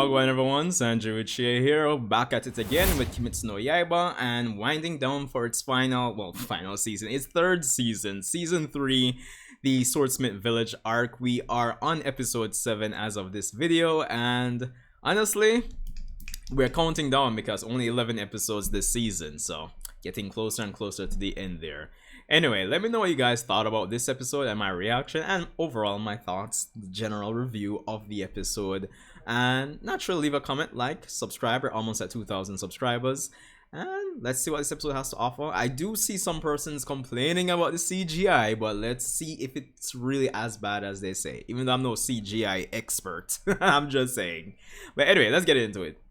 Wagwan everyone, Tanjiro here, back at it again with Kimetsu No Yaiba and winding down for its final season, its third season, season 3, the Swordsmith Village arc. We are on episode 7 as of this video, and honestly, we're counting down because only 11 episodes this season, so getting closer and closer to the end there. Anyway, let me know what you guys thought about this episode and my reaction and overall my thoughts, the general review of the episode. And naturally, leave a comment, like, subscribe. We're almost at 2,000 subscribers. And let's see what this episode has to offer. I do see some persons complaining about the CGI, but let's see if it's really as bad as they say. Even though I'm no CGI expert, I'm just saying. But anyway, let's get into it.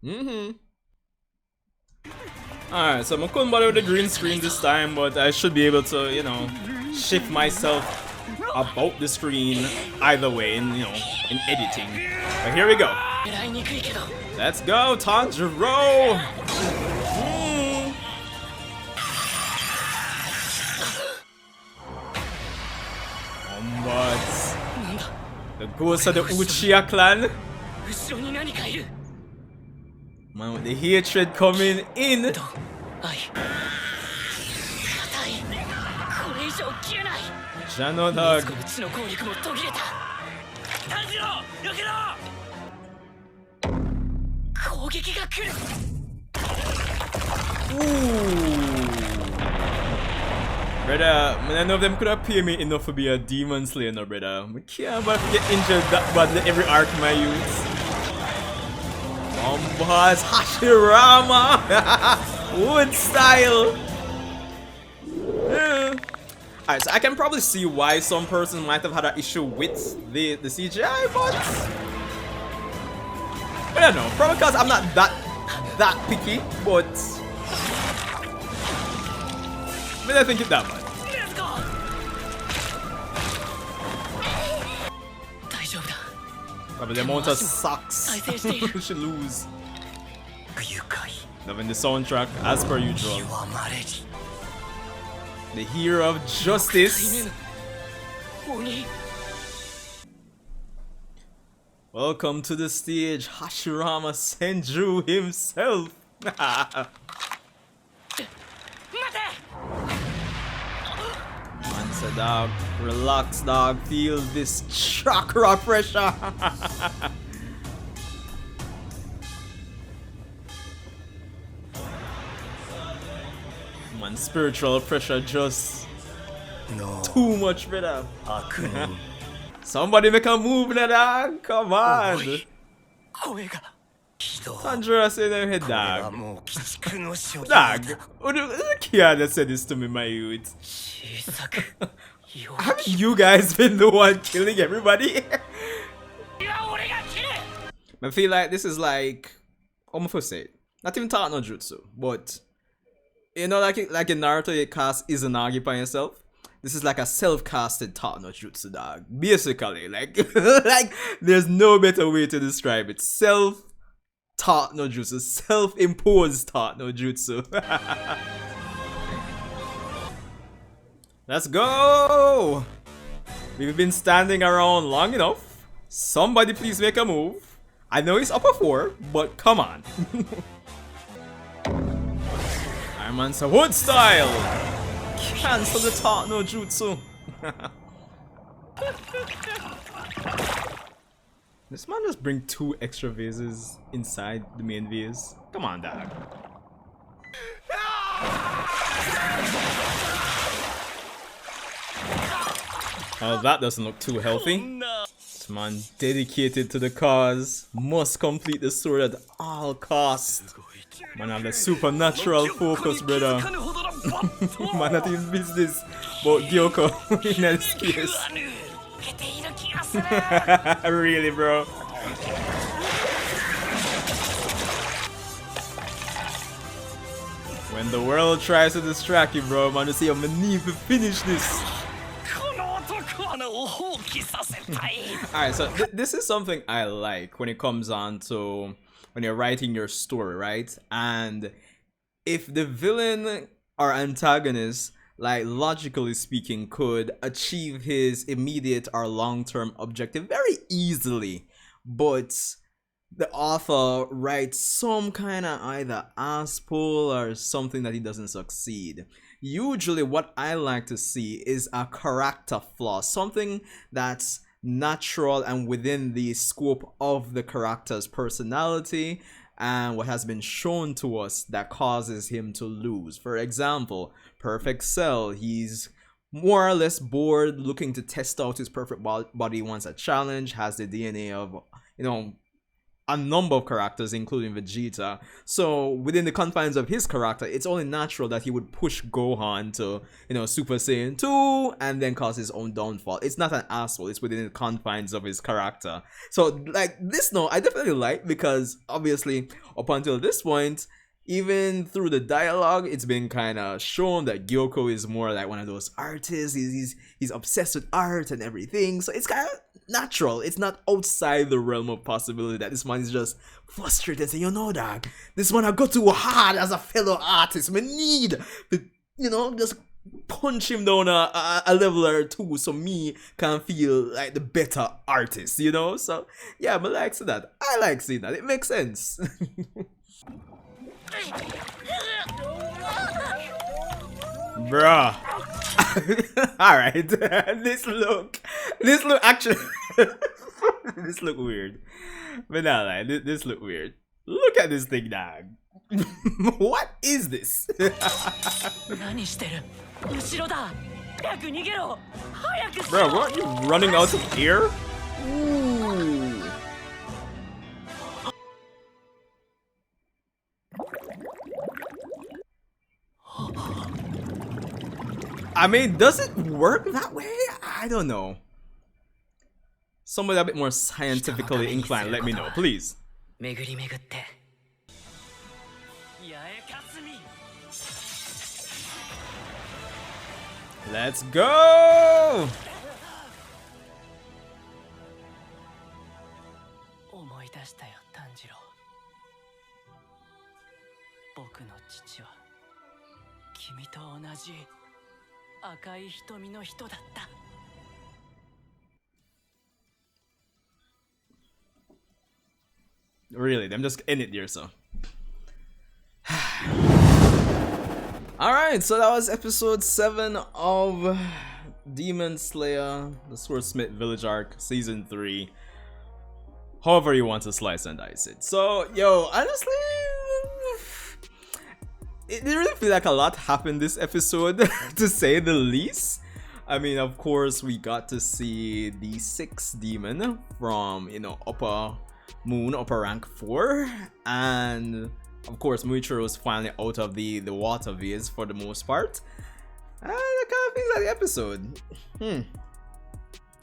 Alright, so I couldn't bother with the green screen this time, but I should be able to, you know, shift myself about the screen either way in, you know, in editing. But here we go. Let's go, Tanjiro! But the ghost of the Uchiha clan. Man, with the hatred coming in. Jano dog. Brother, none of them could have paid me enough to be a demon slayer, no brother. I can't but get injured that badly every arc, my youths. Boss, Hashirama! Wood style! Yeah. Alright, so I can probably see why some person might have had an issue with the CGI, but I don't know. Probably because I'm not that picky, but I don't think it's that much. Probably the amount of socks we should lose. Loving the soundtrack as per usual. The hero of justice. Welcome to the stage, Hashirama Senju himself. Man said, dog, relax, dog, feel this chakra pressure. Man, spiritual pressure just too much, brother. Somebody make a move now, dog. Come on. Tanjiro said in head, dog. Dog, who can't say this to me, my youth? Have you guys been the one killing everybody? I feel like this is like, I'm gonna say it, not even talk no jutsu, but you know, like in Naruto, you cast Izanagi by yourself. This is like a self-casted Tat no Jutsu, dog. Basically, like, like there's no better way to describe it. Self-Tat no Jutsu, self-imposed Tat no Jutsu. Let's go! We've been standing around long enough. Somebody please make a move. I know it's upper 4, but come on. Iron Man's a wood style! Cancel the Tat no Jutsu. This man just bring 2 extra vases inside the main vase. Come on, dog. Oh, that doesn't look too healthy. This man dedicated to the cause must complete the sword at all costs. Man have the supernatural focus, brother. Man not in business but Gyokko in this case. Really, bro. When the world tries to distract you, bro, man, you see I'm gonna need to finish this. Alright, so this is something I like when it comes on to when you're writing your story, right? And if the villain or antagonist, like logically speaking, could achieve his immediate or long-term objective very easily, but the author writes some kind of either asshole or something that he doesn't succeed. Usually what I like to see is a character flaw, something that's natural and within the scope of the character's personality and what has been shown to us that causes him to lose. For example, Perfect Cell, he's more or less bored, looking to test out his perfect body, wants a challenge, has the DNA of, you know, a number of characters, including Vegeta. So within the confines of his character, it's only natural that he would push Gohan to, you know, Super Saiyan 2 and then cause his own downfall. It's not an asshole, it's within the confines of his character. So like this note, I definitely like, because obviously up until this point, even through the dialogue, it's been kind of shown that Gyokko is more like one of those artists. He's obsessed with art and everything. So it's kind of natural. It's not outside the realm of possibility that this man is just frustrated and saying, you know, dog, this one I got too hard as a fellow artist. I need to, you know, just punch him down a level or two so me can feel like the better artist, you know? So yeah, I like seeing that. I like seeing that. It makes sense. Bruh. Alright. This look actually this look weird. But nah, like, this look weird. Look at this thing, dog. What is this? Bro, weren't you running out of air? Ooh. I mean, does it work that way? I don't know. Somebody a bit more scientifically inclined, let me know, please. Let's go! Really, I'm just in it there, so. Alright, so that was episode 7 of Demon Slayer, the Swordsmith Village Arc, Season 3. However you want to slice and dice it. So, yo, honestly, it really feels like a lot happened this episode, to say the least. I mean, of course, we got to see the 6th demon from, you know, Upper Moon, Upper Rank 4, and of course Muichiro's finally out of the water vase for the most part. And that kind of feels like the episode.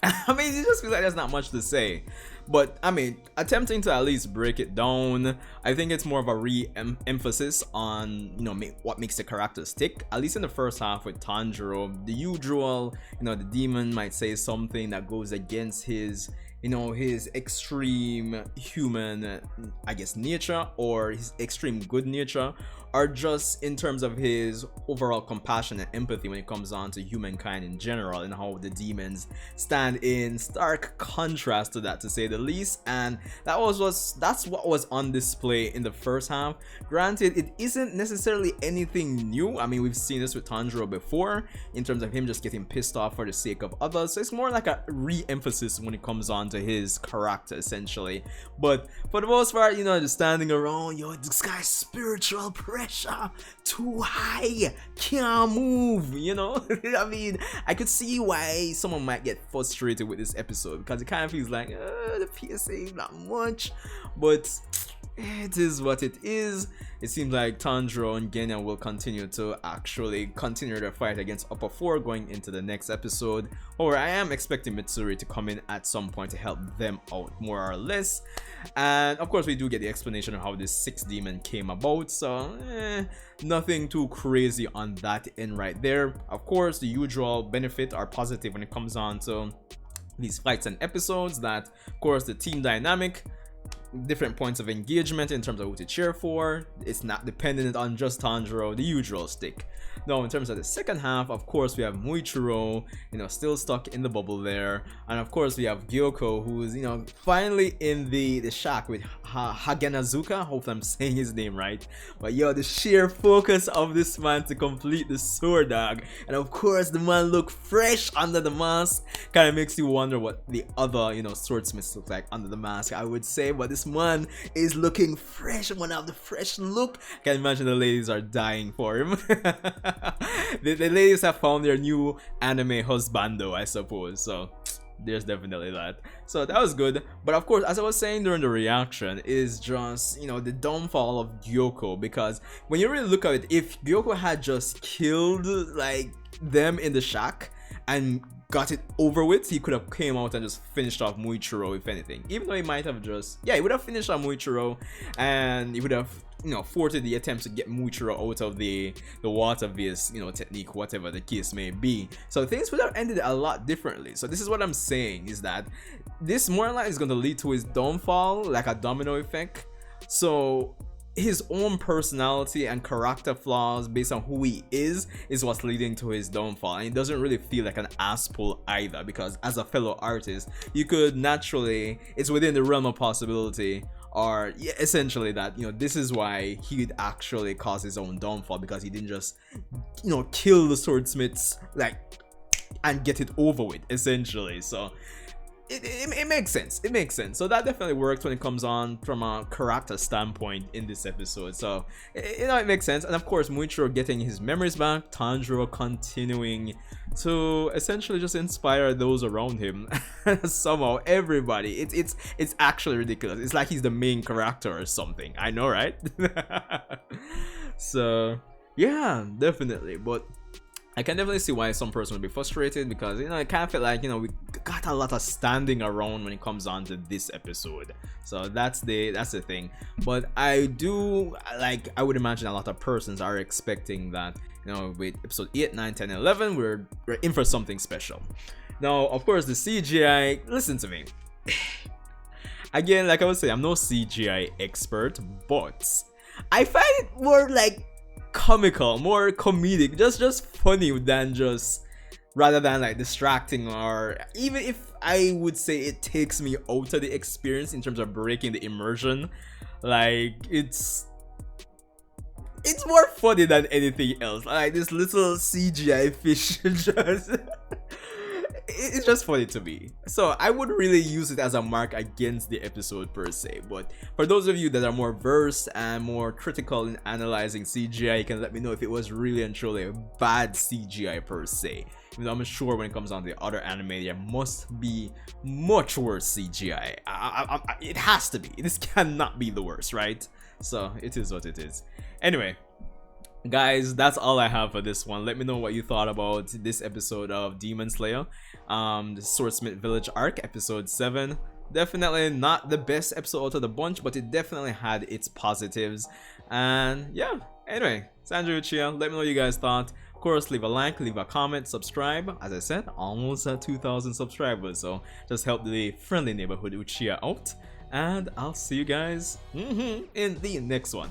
I mean, it just feels like there's not much to say. But, I mean, attempting to at least break it down, I think it's more of a re-emphasis on, you know, what makes the characters tick. At least in the first half with Tanjiro, the usual, you know, the demon might say something that goes against his, you know, his extreme human, I guess, nature, or his extreme good nature, or just in terms of his overall compassion and empathy when it comes on to humankind in general, and how the demons stand in stark contrast to that, to say the least. And that's what was on display in the first half. Granted, it isn't necessarily anything new. I mean, we've seen this with Tanjiro before, in terms of him just getting pissed off for the sake of others. So it's more like a re-emphasis when it comes on to his character, essentially. But for the most part, you know, just standing around, yo, this guy's spiritual pressure too high, can't move, you know. I mean, I could see why someone might get frustrated with this episode, because it kind of feels like the PSA not much, but it is what it is. It seems like Tanjiro and Genya will continue to actually continue their fight against Upper 4 going into the next episode. Or I am expecting Mitsuri to come in at some point to help them out, more or less. And of course, we do get the explanation of how this 6th demon came about, so nothing too crazy on that end right there. Of course, the usual benefit or positive when it comes on to these fights and episodes, that of course the team dynamic different points of engagement in terms of who to cheer for. It's not dependent on just Tanjiro, the usual stick. Now, in terms of the second half, of course, we have Muichiro, still stuck in the bubble there. And of course, we have Gyokko, who's, finally in the shack with Hagenazuka. Hope I'm saying his name right. But yo, the sheer focus of this man to complete the sword dog. And of course, the man look fresh under the mask. Kind of makes you wonder what the other, swordsmiths look like under the mask, I would say. But this man is looking fresh, one of the fresh look. I can imagine the ladies are dying for him. the ladies have found their new anime husbando, I suppose. So there's definitely that. So that was good. But of course, as I was saying during the reaction, is just the downfall of Gyokko. Because when you really look at it, if Gyokko had just killed like them in the shack and got it over with, he could have came out and just finished off Muichiro, if anything. Even though he might have just, he would have finished off Muichiro, and he would have thwarted the attempt to get Muichiro out of the water vase technique, whatever the case may be. So things would have ended a lot differently. So this is what I'm saying, is that this more than likely is going to lead to his downfall, like a domino effect. So his own personality and character flaws based on who he is what's leading to his downfall. And it doesn't really feel like an ass pull either, because as a fellow artist, you could naturally, it's within the realm of possibility, or essentially that this is why he'd actually cause his own downfall, because he didn't just kill the swordsmiths and get it over with, essentially. So it makes sense. It makes sense. So that definitely works when it comes on from a character standpoint in this episode. So it makes sense. And of course, Muichiro getting his memories back, Tanjiro continuing to essentially just inspire those around him. Somehow everybody, it's actually ridiculous. It's like he's the main character or something. I know, right? So yeah, definitely. But I can definitely see why some person would be frustrated, because I kind of feel like we got a lot of standing around when it comes on to this episode. So that's the thing. But I do I would imagine a lot of persons are expecting that with episode 8, 9, 10, 11 we're in for something special. Now of course the CGI, listen to me. Again, like I was saying, I'm no CGI expert, but I find it more comical, more comedic, just funny than just, rather than distracting, or even if I would say it takes me out of the experience in terms of breaking the immersion. It's more funny than anything else. This little CGI fish just it's just funny to me. So I would really use it as a mark against the episode per se. But for those of you that are more versed and more critical in analyzing CGI, you can let me know if it was really and truly a bad CGI per se. Even though I'm sure when it comes on to the other anime, there must be much worse CGI. It has to be. This cannot be the worst, right? So it is what it is. Anyway, guys, that's all I have for this one. Let me know what you thought about this episode of Demon Slayer, the Swordsmith Village arc, episode 7. Definitely not the best episode out of the bunch, but it definitely had its positives. And yeah, anyway, Tanjiro Uchiha, let me know what you guys thought. Of course, leave a like, leave a comment, subscribe. As I said, almost at 2,000 subscribers, so just help the friendly neighborhood Uchiha out. And I'll see you guys in the next one.